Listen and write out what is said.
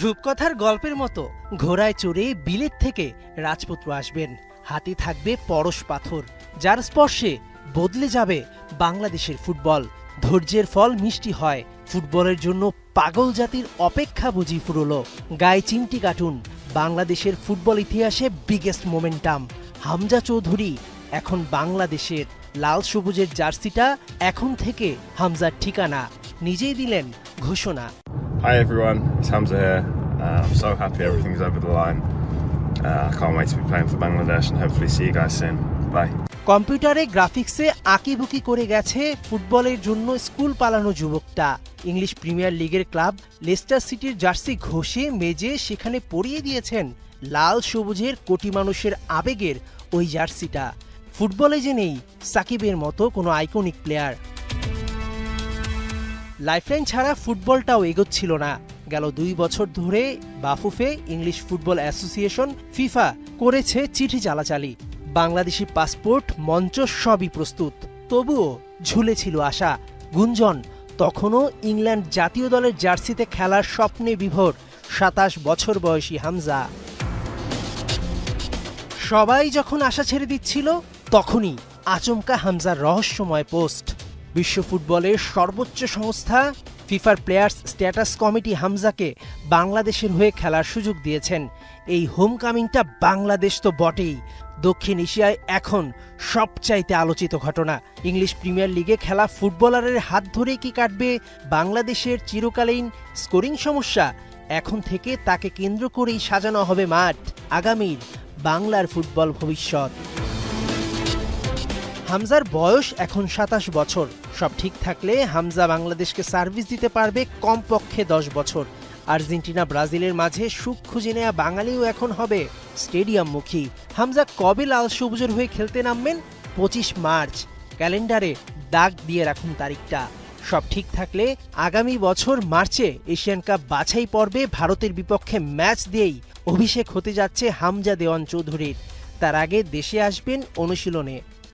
রূপকথার গল্পের মতো ঘোড়ায় চড়ে বিলেত থেকে রাজপুত্র আসবেন। হাতে থাকবে পরশ পাথর, যার স্পর্শে বদলে যাবে বাংলাদেশের ফুটবল। ধৈর্যের ফল মিষ্টি হয়। ফুটবলের জন্য পাগল জাতির অপেক্ষা বুঝি ফুরলো। গায়ে চিমটি কাটুন, বাংলাদেশের ফুটবল ইতিহাসে বিগেস্ট মোমেন্টাম। হামজা চৌধুরী এখন বাংলাদেশের। লাল সবুজের জার্সিটা এখন থেকে হামজার ঠিকানা। নিজেই দিলেন ঘোষণা। Hi everyone, it's Hamza here. I'm so happy everything's over the line. I can't wait to be playing for Bangladesh and hopefully see you guys soon. Bye. কম্পিউটারে গ্রাফিক্সে আঁকিবুকি করে গেছে ফুটবলের জন্য স্কুল পালানো যুবকটা। ইংলিশ প্রিমিয়ার লিগের ক্লাব লেস্টার সিটির jersey ঘষে মেজে সেখানে পরিয়ে দিয়েছেন লাল সবুজের কোটি মানুষের আবেগের ওই জার্সিটা। ফুটবলে যে নেই সাকিবের মতো কোনো আইকনিক প্লেয়ার। লাইফলাইন ছাড়া ফুটবলটাও এগোচ্ছিল না। গেল 2 বছর ধরে Bafufe English football association FIFA করেছে চিঠি চালাচালি। বাংলাদেশি পাসপোর্ট মঞ্চ সবই প্রস্তুত, তবুও ঝুলেছিল আশা, গুঞ্জন। তখনও ইংল্যান্ড জাতীয় দলের জার্সিতে খেলার স্বপ্নে বিভোর 27 বছর বয়সী হামজা। সবাই যখন আশা ছেড়ে দিচ্ছিল, তখনই আচমকা হামজার রহস্যময় পোস্ট। বিশ্ব ফুটবলের সর্বোচ্চ সংস্থা ফিফার প্লেয়ার্স স্ট্যাটাস কমিটি হামজাকে বাংলাদেশের হয়ে খেলার সুযোগ দিয়েছেন। এই হোমকামিংটা বাংলাদেশ তো বটেই, দক্ষিণ এশিয়ায় এখন সবচাইতে আলোচিত ঘটনা। ইংলিশ প্রিমিয়ার লিগে খেলা ফুটবলারের হাত ধরেই কি কাটবে বাংলাদেশের চিরকালীন স্কোরিং সমস্যা? এখন থেকে তাকে কেন্দ্র করেই সাজানো হবে মাঠ আগামীর বাংলার ফুটবল ভবিষ্যৎ। হামজার বয়স এখন 27 বছর। সব ঠিক থাকলে হামজা বাংলাদেশকে সার্ভিস দিতে পারবে কমপক্ষে 10 বছর। আর্জেন্টিনা ব্রাজিলের মাঝে সুখ খুঁজে নেওয়া বাঙালিও এখন হবে স্টেডিয়ামমুখী। হামজা কবে লাল সবুজের হয়ে খেলতে নামবেন? 25 মার্চ। ক্যালেন্ডারে দাগ দিয়ে রাখুন তারিখটা। সব ঠিক থাকলে আগামী বছর মার্চে এশিয়ান কাপ বাছাই পর্বে ভারতের বিপক্ষে ম্যাচ দিয়েই অভিষেক হতে যাচ্ছে হামজা দেওয়ান চৌধুরীর। তার আগে দেশে আসবেন অনুশীলনে।